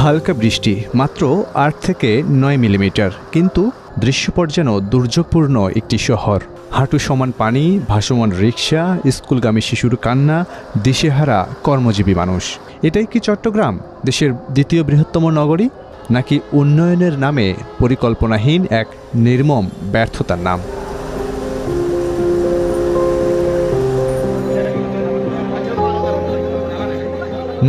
হালকা বৃষ্টি মাত্র ৮ থেকে ৯ মিলিমিটার, কিন্তু দৃশ্যপট যেন দুর্যোগপূর্ণ একটি শহর। হাঁটু সমান পানি, ভাসমান রিকশা, স্কুলগামী শিশুর কান্না, দিশেহারা কর্মজীবী মানুষ। এটাই কি চট্টগ্রাম, দেশের দ্বিতীয় বৃহত্তম নগরী, নাকি উন্নয়নের নামে পরিকল্পনাহীন এক নির্মম ব্যর্থতার নাম?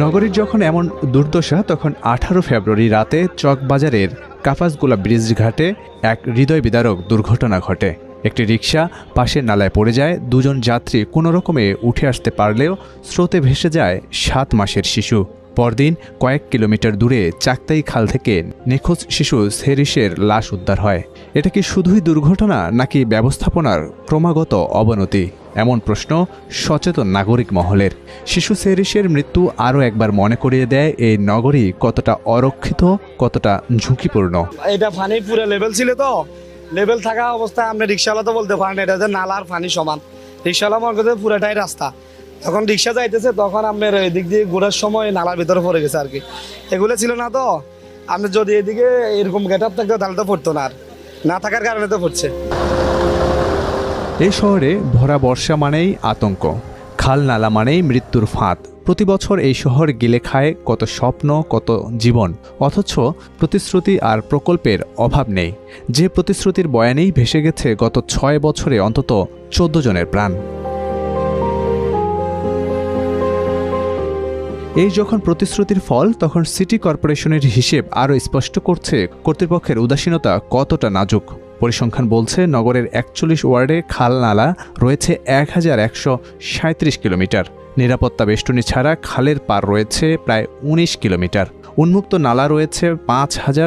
নগরীর যখন এমন দুর্দশা, তখন ১৮ ফেব্রুয়ারি রাতে চকবাজারের কাপাসগোলা ব্রিজ ঘাটে এক হৃদয় বিদারক দুর্ঘটনা ঘটে। একটি রিকশা পাশের নালায় পড়ে যায়। দুজন যাত্রী কোনো রকমে উঠে আসতে পারলেও স্রোতে ভেসে যায় ৭ মাসের শিশু। পরদিন কয়েক কিলোমিটার দূরে চাকতাই খাল থেকে নিখোঁজ শিশু সেরিসের লাশ উদ্ধার হয়। এটা কি শুধুই দুর্ঘটনা, নাকি ব্যবস্থাপনার ক্রমাগত অবনতি? এমন প্রশ্ন সচেতন নাগরিক মহলের। শিশু সেরিসের মৃত্যু আরও একবার মনে করিয়ে দেয় এই নগরী কতটা অরক্ষিত, কতটা ঝুঁকিপূর্ণ। এটা পানি পুরো লেভেল ছিল, তো লেভেল থাকা অবস্থায় আমরা রিক্সাওয়ালা তো বলতে পারেন এটা যে নালার পানি সমান। রিক্সাওয়ালা মনে করছে পুরাটাই রাস্তা, তখন রিক্সা যাইতেছে, তখন আপনার এদিক দিয়ে ঘোরার সময় নালার ভিতরে পড়ে গেছে আর কি। এগুলো ছিল না, তো আপনি যদি এদিকে এরকম গেট আপ থাকতো তাহলে তো পড়তো না, আর না থাকার কারণে তো পড়ছে। এই শহরে ভরা বর্ষা মানেই আতঙ্ক, খাল নালা মানেই মৃত্যুর ফাঁদ। প্রতি বছর এই শহর গিলে খায় কত স্বপ্ন, কত জীবন, অথচ প্রতিশ্রুতি আর প্রকল্পের অভাব নেই। যে প্রতিশ্রুতির বয়ানেই ভেসে গেছে গত ৬ বছরে অন্তত ১৪ জনের প্রাণ। এই যখন প্রতিশ্রুতির ফল, তখন সিটি কর্পোরেশনের হিসেব আরও স্পষ্ট করছে কর্তৃপক্ষের উদাসীনতা কতটা নাজুক। পরিসংখ্যান বলছে, নগরের ৪১ ওয়ার্ডে খাল নালা রয়েছে ১,১৩৭ কিলোমিটার। নিরাপত্তা বেষ্টনী ছাড়া খালের পার রয়েছে প্রায় ১৯ কিলোমিটার। উন্মুক্ত নালা রয়েছে ৫,০০০